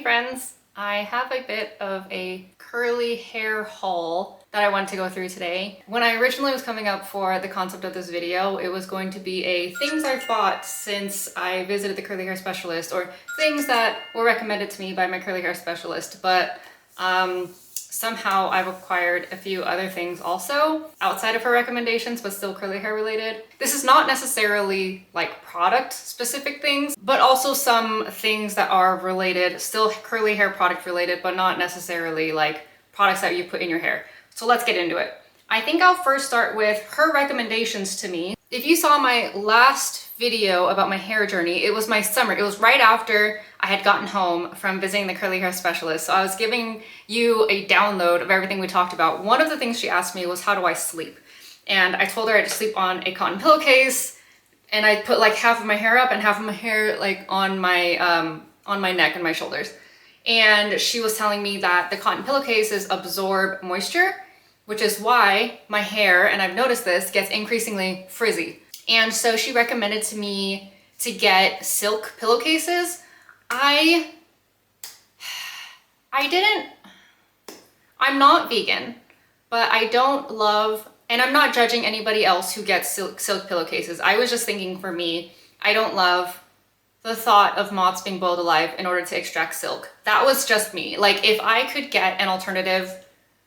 Hey friends, I have a bit of a curly hair haul that I wanted to go through today. When I originally was coming up for the concept of this video, it was going to be a things I've bought since I visited the curly hair specialist, or things that were recommended to me by my curly hair specialist, but somehow I've acquired a few other things also outside of her recommendations, but still curly hair related. This is not necessarily like product specific things, but also some things that are related, still curly hair product related, but not necessarily like products that you put in your hair. So let's get into it. I think I'll first start with her recommendations to me. If you saw my last video about my hair journey, it was my summer. It was right after I had gotten home from visiting the curly hair specialist. So I was giving you a download of everything we talked about. One of the things she asked me was, how do I sleep? And I told her I had to sleep on a cotton pillowcase, and I put like half of my hair up and half of my hair like on my neck and my shoulders. And she was telling me that the cotton pillowcases absorb moisture, which is why my hair, and I've noticed this, gets increasingly frizzy. And so she recommended to me to get silk pillowcases. I'm not vegan, but I don't love, and I'm not judging anybody else who gets silk pillowcases. I was just thinking for me, I don't love the thought of moths being boiled alive in order to extract silk. That was just me. Like, if I could get an alternative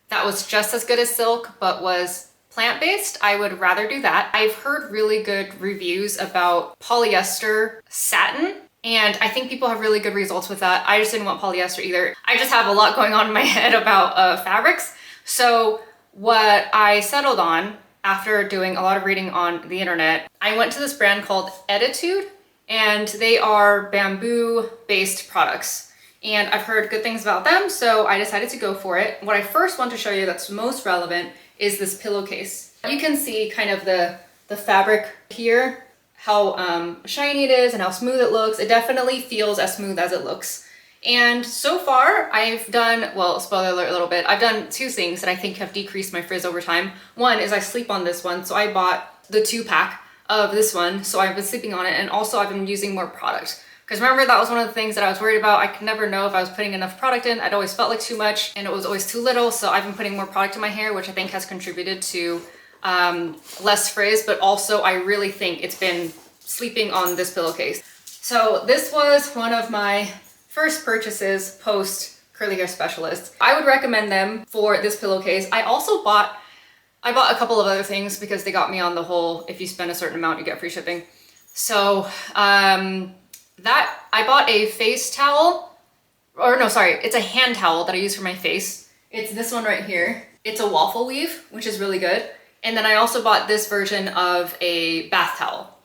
that was just as good as silk but was plant-based, I would rather do that. I've heard really good reviews about polyester satin, and I think people have really good results with that. I just didn't want polyester either. I just have a lot going on in my head about fabrics. So what I settled on after doing a lot of reading on the internet, I went to this brand called ettitude, and they are bamboo-based products. And I've heard good things about them, so I decided to go for it. What I first want to show you that's most relevant is this pillowcase. You can see kind of the fabric here, how shiny it is and how smooth it looks. It definitely feels as smooth as it looks. And so far I've done, well, spoiler alert a little bit, I've done two things that I think have decreased my frizz over time. One is I sleep on this one, so I bought the 2-pack of this one, so I've been sleeping on it, and also I've been using more product. Because remember, that was one of the things that I was worried about. I could never know if I was putting enough product in. I'd always felt like too much and it was always too little. So I've been putting more product in my hair, which I think has contributed to less frizz, but also I really think it's been sleeping on this pillowcase. So this was one of my first purchases post curly hair specialist. I would recommend them for this pillowcase. I bought a couple of other things because they got me on the whole, if you spend a certain amount, you get free shipping. So, I bought a face towel, or no, sorry, it's a hand towel that I use for my face. It's this one right here. It's a waffle weave, which is really good. And then I also bought this version of a bath towel.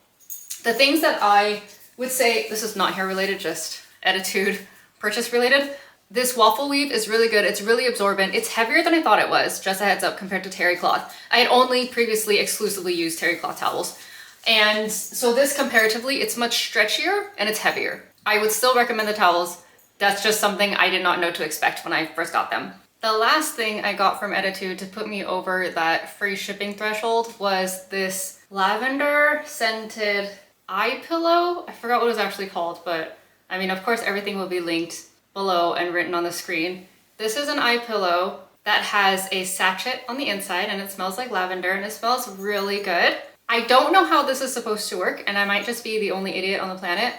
The things that I would say, this is not hair related, just ettitude purchase related. This waffle weave is really good. It's really absorbent. It's heavier than I thought it was, just a heads up, compared to terry cloth. I had only previously exclusively used terry cloth towels. And so this comparatively, it's much stretchier and it's heavier. I would still recommend the towels. That's just something I did not know to expect when I first got them. The last thing I got from ettitude to put me over that free shipping threshold was this lavender scented eye pillow. I forgot what it was actually called, but I mean, of course, everything will be linked below and written on the screen. This is an eye pillow that has a sachet on the inside, and it smells like lavender, and it smells really good. I don't know how this is supposed to work, and I might just be the only idiot on the planet.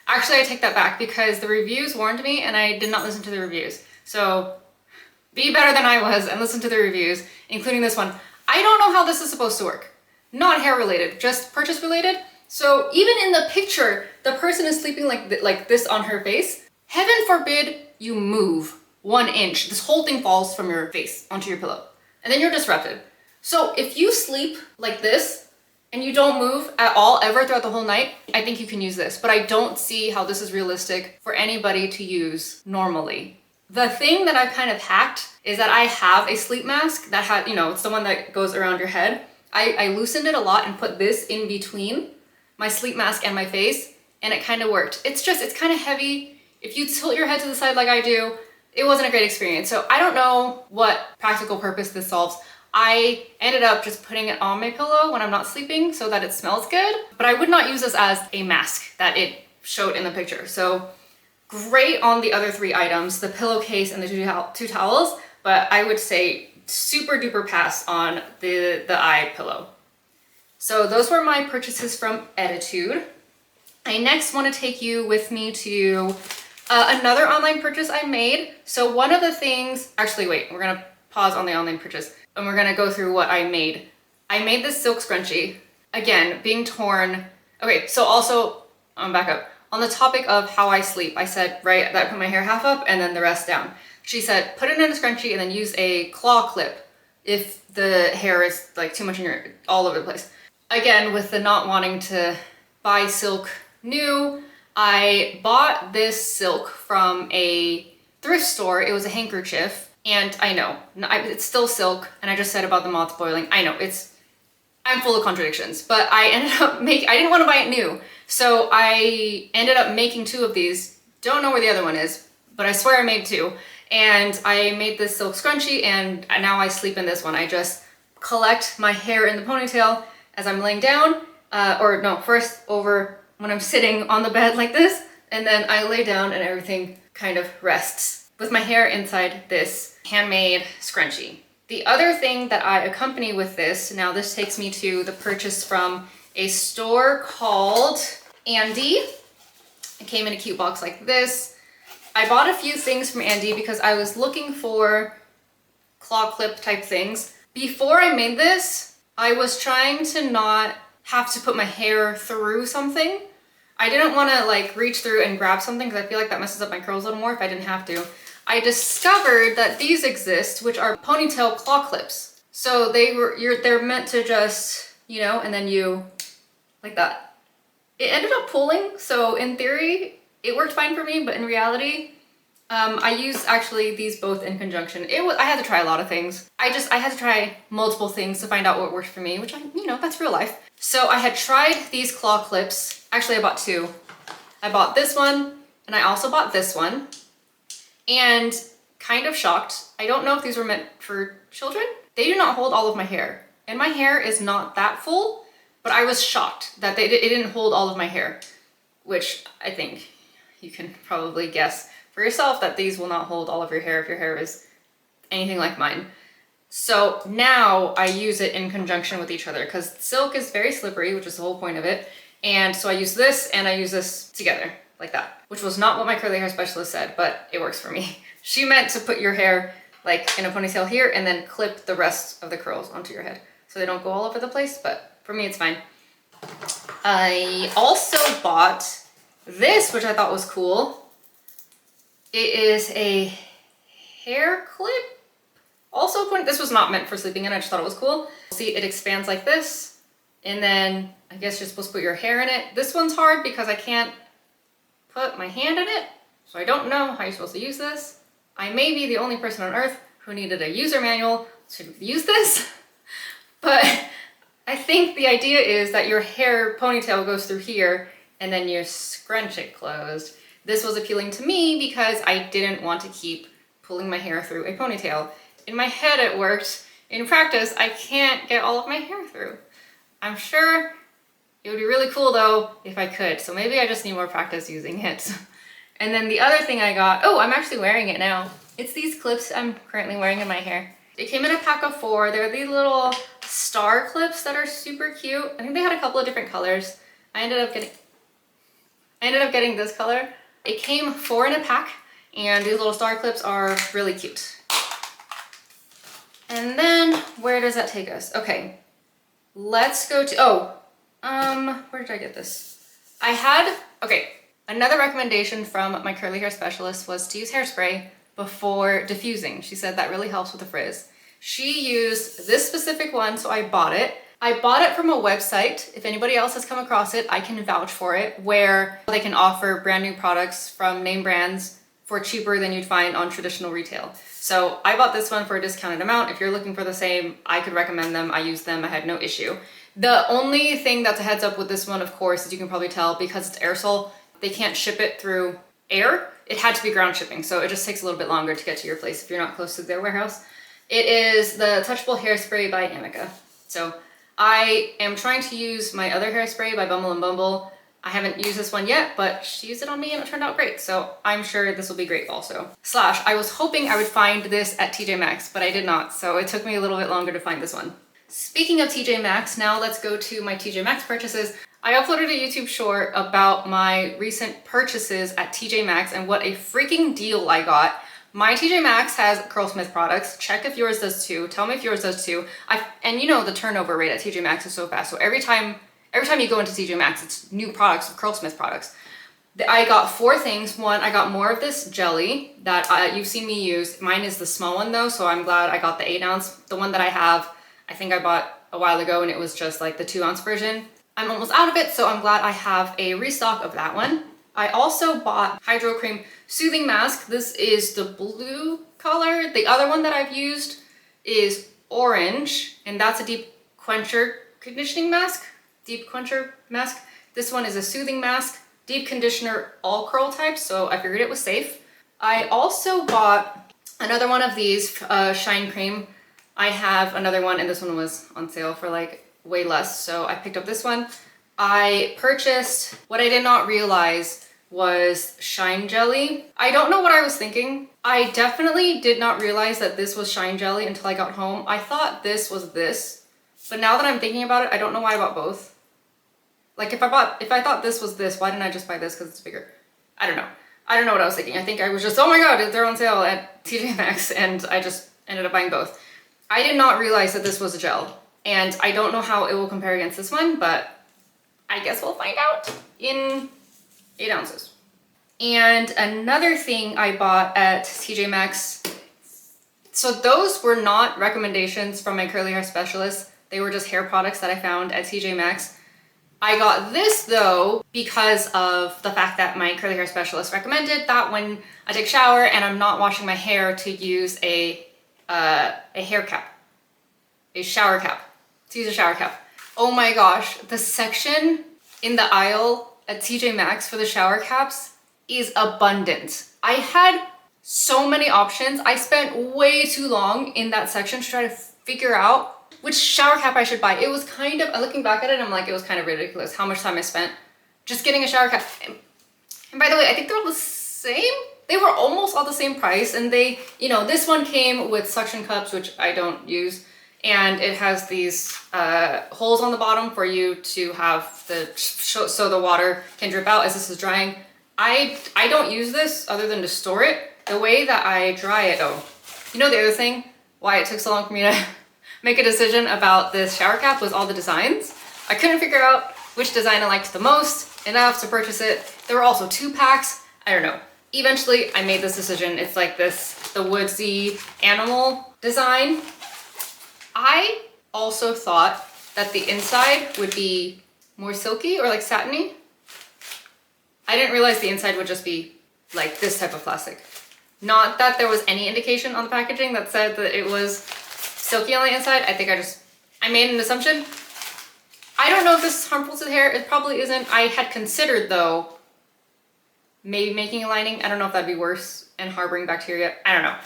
Actually, I take that back because the reviews warned me and I did not listen to the reviews. So be better than I was and listen to the reviews, including this one. I don't know how this is supposed to work. Not hair related, just purchase related. So even in the picture, the person is sleeping like this on her face. Heaven forbid you move 1 inch. This whole thing falls from your face onto your pillow, and then you're disrupted. So if you sleep like this, and you don't move at all ever throughout the whole night, I think you can use this. But I don't see how this is realistic for anybody to use normally. The thing that I've kind of hacked is that I have a sleep mask that had, it's the one that goes around your head. I loosened it a lot and put this in between my sleep mask and my face, and it kind of worked. It's kind of heavy. If you tilt your head to the side like I do, it wasn't a great experience. So I don't know what practical purpose this solves. I ended up just putting it on my pillow when I'm not sleeping so that it smells good, but I would not use this as a mask that it showed in the picture. So Great on the other 3 items, the pillowcase and the two towels, but I would say super duper pass on the eye pillow. So those were my purchases from ettitude. I next want to take you with me to another online purchase I made. So one of the things, actually wait, we're gonna pause on the online purchase and we're gonna go through what I made. I made this silk scrunchie, again, being torn. Okay, so also, I'm back up. On the topic of how I sleep, I said, right, that I put my hair half up and then the rest down. She said, put it in a scrunchie and then use a claw clip if the hair is like too much in your, all over the place. Again, with the not wanting to buy silk new, I bought this silk from a thrift store. It was a handkerchief, and I know, it's still silk, and I just said about the moths boiling. I know, I'm full of contradictions, but I ended up I didn't want to buy it new, so I ended up making 2 of these. Don't know where the other one is, but I swear I made 2. And I made this silk scrunchie, and now I sleep in this one. I just collect my hair in the ponytail as I'm laying down, or no, first over when I'm sitting on the bed like this, and then I lay down and everything kind of rests with my hair inside this handmade scrunchie. The other thing that I accompany with this, now this takes me to the purchase from a store called Andi. It came in a cute box like this. I bought a few things from Andi because I was looking for claw clip type things. Before I made this, I was trying to not have to put my hair through something. I didn't want to like reach through and grab something because I feel like that messes up my curls a little more if I didn't have to. I discovered that these exist, which are ponytail claw clips. So they're meant to just, you know, and then you, like that. It ended up pulling, so in theory, it worked fine for me, but in reality, I used actually these both in conjunction. I had to try a lot of things. I had to try multiple things to find out what worked for me, which that's real life. So I had tried these claw clips. Actually, I bought 2. I bought this one, and I also bought this one. And kind of shocked. I don't know if these were meant for children. They do not hold all of my hair. And my hair is not that full, but I was shocked that it didn't hold all of my hair, which I think you can probably guess for yourself that these will not hold all of your hair if your hair is anything like mine. So now I use it in conjunction with each other because silk is very slippery, which is the whole point of it. And so I use this and I use this together like that, which was not what my curly hair specialist said, but it works for me. She meant to put your hair like in a ponytail here and then clip the rest of the curls onto your head so they don't go all over the place, but for me it's fine. I also bought this, which I thought was cool. It is a hair clip. Also, this was not meant for sleeping in, I just thought it was cool. See, it expands like this, and then I guess you're supposed to put your hair in it. This one's hard because I can't put my hand in it, so I don't know how you're supposed to use this. I may be the only person on earth who needed a user manual to use this, but I think the idea is that your hair ponytail goes through here and then you scrunch it closed. This was appealing to me because I didn't want to keep pulling my hair through a ponytail. In my head it worked. In practice, I can't get all of my hair through. I'm sure it would be really cool though if I could, so maybe I just need more practice using it. And then the other thing I got, oh, I'm actually wearing it now. It's these clips I'm currently wearing in my hair. It came in a pack of 4. They're these little star clips that are super cute. I think they had a couple of different colors. I ended up getting this color. It came 4 in a pack, and these little star clips are really cute. And then where does that take us? Okay, let's go to, where did I get this? Another recommendation from my curly hair specialist was to use hairspray before diffusing. She said that really helps with the frizz. She used this specific one, so I bought it. I bought it from a website. If anybody else has come across it, I can vouch for it, where they can offer brand new products from name brands for cheaper than you'd find on traditional retail. So I bought this one for a discounted amount. If you're looking for the same, I could recommend them. I used them, I had no issue. The only thing that's a heads up with this one, of course, as you can probably tell, because it's aerosol, they can't ship it through air. It had to be ground shipping, so it just takes a little bit longer to get to your place if you're not close to their warehouse. It is the Touchable Hairspray by Amika. So I am trying to use my other hairspray by Bumble and Bumble. I haven't used this one yet, but she used it on me and it turned out great. So I'm sure this will be great also. Slash, I was hoping I would find this at TJ Maxx, but I did not. So it took me a little bit longer to find this one. Speaking of TJ Maxx, now let's go to my TJ Maxx purchases. I uploaded a YouTube short about my recent purchases at TJ Maxx and what a freaking deal I got. My TJ Maxx has curlsmith products. Check if yours does too. Tell me if yours does too. And you know the turnover rate at TJ Maxx is so fast. So every time you go into TJ Maxx, it's new products, curlsmith products. I got 4 things. One, I got more of this jelly that you've seen me use. Mine is the small one though, so I'm glad I got the 8 ounce. The one that I have, I think I bought a while ago and it was just like the 2 ounce version. I'm almost out of it, so I'm glad I have a restock of that one. I also bought Hydro Cream Soothing Mask. This is the blue color. The other one that I've used is orange, and that's a deep quencher conditioning mask. Deep quencher mask. This one is a soothing mask, deep conditioner, all curl types, so I figured it was safe. I also bought another one of these, Shine Cream. I have another one, and this one was on sale for like way less, so I picked up this one. I purchased, what I did not realize was Shine Jelly. I don't know what I was thinking. I definitely did not realize that this was Shine Jelly until I got home. I thought this was this, but now that I'm thinking about it, I don't know why I bought both. Like if I thought this was this, why didn't I just buy this because it's bigger? I don't know. I don't know what I was thinking. I think I was just, oh my god, they're on sale at TJ Maxx, and I just ended up buying both. I did not realize that this was a gel, and I don't know how it will compare against this one, but I guess we'll find out in 8 ounces. And another thing I bought at TJ Maxx, so those were not recommendations from my curly hair specialist. They were just hair products that I found at TJ Maxx. I got this though because of the fact that my curly hair specialist recommended that when I take a shower and I'm not washing my hair to use a hair cap, a shower cap, to use a shower cap. Oh my gosh, the section in the aisle at TJ Maxx for the shower caps is abundant. I had so many options. I spent way too long in that section to try to figure out which shower cap I should buy. It was kind of, looking back at it, I'm like, it was kind of ridiculous how much time I spent just getting a shower cap. And by the way, I think they're all the same. They were almost all the same price, and they, you know, this one came with suction cups, which I don't use, and it has these holes on the bottom for you to have so the water can drip out as this is drying. I don't use this other than to store it. The way that I dry it, oh, you know the other thing, why it took so long for me to make a decision about this shower cap was all the designs. I couldn't figure out which design I liked the most enough to purchase it. There were also 2 packs. I don't know. Eventually, I made this decision. It's like this, the woodsy animal design. I also thought that the inside would be more silky or like satiny. I didn't realize the inside would just be like this type of plastic. Not that there was any indication on the packaging that said that it was silky on the inside. I think I made an assumption. I don't know if this is harmful to the hair. It probably isn't. I had considered though, maybe making a lining. I don't know if that'd be worse and harboring bacteria. I don't know.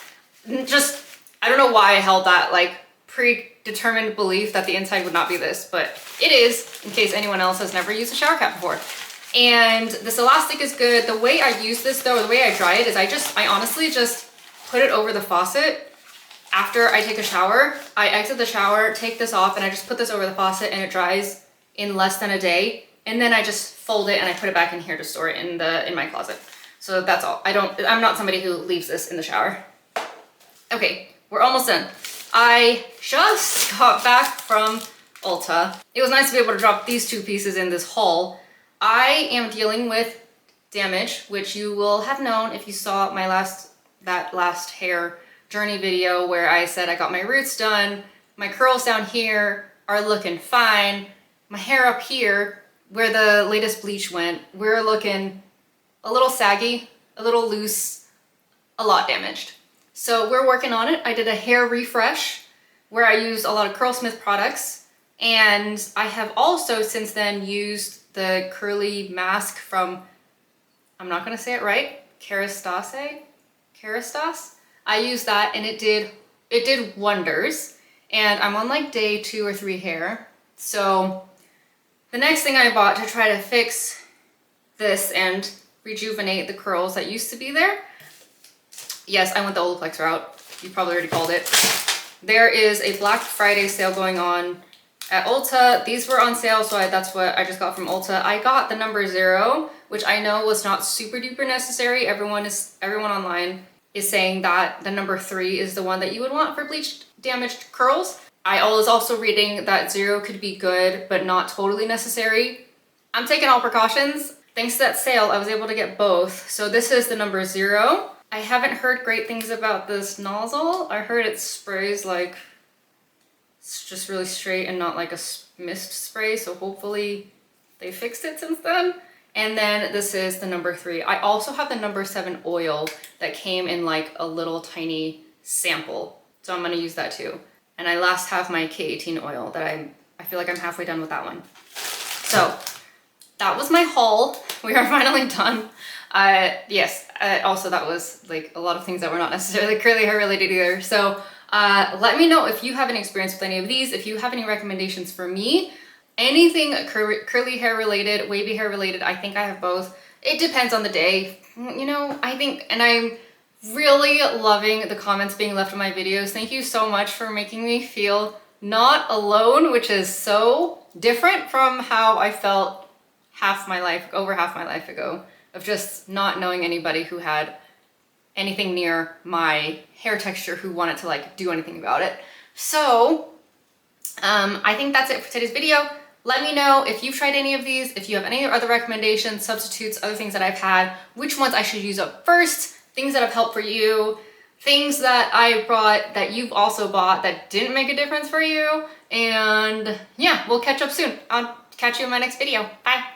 I don't know why I held that like predetermined belief that the inside would not be this, but it is, in case anyone else has never used a shower cap before. And this elastic is good. The way I use this though, the way I dry it is I honestly just put it over the faucet. After I take a shower, I exit the shower, take this off, and I just put this over the faucet and it dries in less than a day. And then I just fold it and I put it back in here to store it in my closet. So that's all. I'm not somebody who leaves this in the shower. Okay, we're almost done. I just got back from Ulta. It was nice to be able to drop these 2 pieces in this haul. I am dealing with damage, which you will have known if you saw my last hair journey video where I said I got my roots done. My curls down here are looking fine. My hair up here, where the latest bleach went, we're looking a little saggy, a little loose, a lot damaged. So we're working on it. I did a hair refresh where I used a lot of Curlsmith products, and I have also since then used the curly mask from, I'm not gonna say it right, Kerastase? I used that and it did wonders, and I'm on like day 2 or 3 hair. So the next thing I bought to try to fix this and rejuvenate the curls that used to be there. Yes, I went the Olaplex route. You probably already called it. There is a Black Friday sale going on at Ulta. These were on sale, so that's what I just got from Ulta. I got the number 0, which I know was not super duper necessary. Everyone online is saying that the number 3 is the one that you would want for bleached damaged curls. I was also reading that 0 could be good, but not totally necessary. I'm taking all precautions. Thanks to that sale, I was able to get both. So this is the number 0. I haven't heard great things about this nozzle. I heard it sprays like, it's just really straight and not like a mist spray. So hopefully they fixed it since then. And then this is the number 3. I also have the number 7 oil that came in like a little tiny sample. So I'm gonna use that too. And I last have my K18 oil that I feel like I'm halfway done with that one. So that was my haul. We are finally done. Yes, also that was like a lot of things that were not necessarily curly hair related either. So let me know if you have any experience with any of these, if you have any recommendations for me. Anything curly hair related, wavy hair related, I think I have both. It depends on the day, you know, I think, and I'm really loving the comments being left on my videos. Thank you so much for making me feel not alone, which is so different from how I felt over half my life ago, of just not knowing anybody who had anything near my hair texture who wanted to like do anything about it. So I think that's it for today's video. Let me know if you've tried any of these, if you have any other recommendations, substitutes, other things that I've had, which ones I should use up first, things that have helped for you, things that I bought that you've also bought that didn't make a difference for you. And yeah, we'll catch up soon. I'll catch you in my next video. Bye.